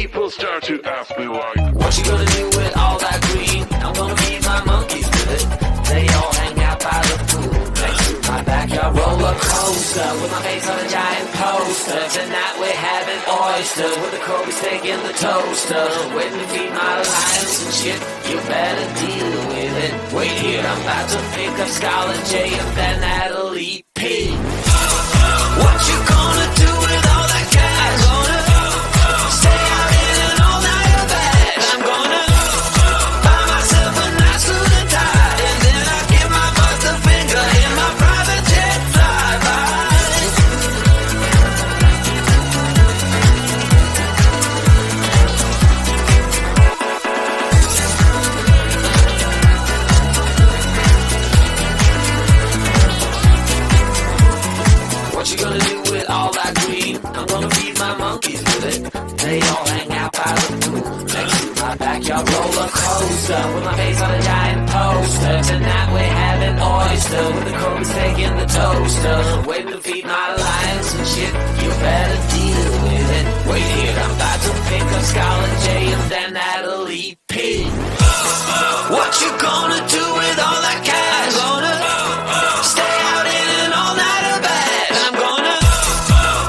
People start to ask me why. What you gonna do with all that green? I'm gonna feed my monkeys with it. They all hang out by the pool next to my backyard roller coaster with my face on a giant poster. Tonight we're having oysters with the Kobe steak in the toaster. Waiting to feed my lions and shit. You better deal with it. Wait here, I'm about to pick up Scarlet J and then Natalie P. What you gonna do with all that cash? Gonna stay out in an all-nighter bed. I'm gonna buy myself a nice suit and tie, and then I give my boss the finger in my private jet flyby. What you gonna do with all that green? I'm gonna feed my monkeys with it. They all hang out by the pool next to my backyard roller coaster with my face on a giant poster. Tonight we're having oyster with the Kobe steak in the toaster. Waiting to feed my lions and shit. You better deal with it. Wait here, I'm about to pick up Scarlet J and then Natalie P. What you gonna do with all that cash? Gonna stay out in an all-nighter bed. I'm gonna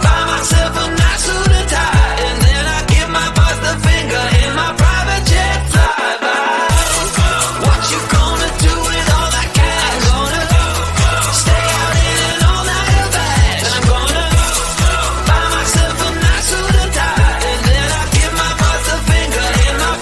buy myself a nice suit and tie, and then I give my boss the finger in my private jet flyby. What you gonna do with all that cash? Gonna stay out in an all-nighter bed. I'm gonna buy myself a nice suit and tie, and then I give my boss the finger in my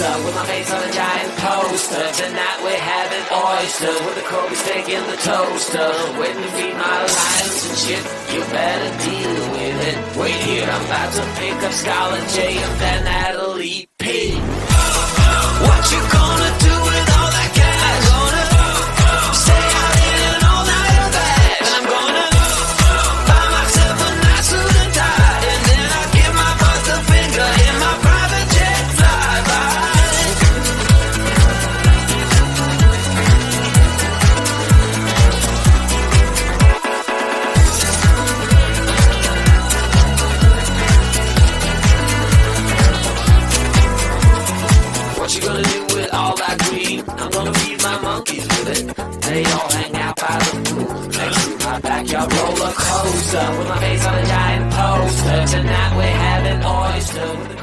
closer with my face on a giant poster. Tonight we're having oysters with the Kobe steak in the toaster. Waiting to feed my lions and shit, you better deal with it. Wait here, I'm about to pick up Scarlett J and then Natalie P. What you gonna do with all that cash? Gonna stay out here and all night or that? And I'm gonna buy myself a nice suit and tie, and then I'll give my boss the finger in my private jet flyby. What you gonna do with all that green? I'm gonna feed my monkeys with it. They all hang out by the pool next to my backyard roller coaster with my face on a giant poster. Tonight we're having oysters with the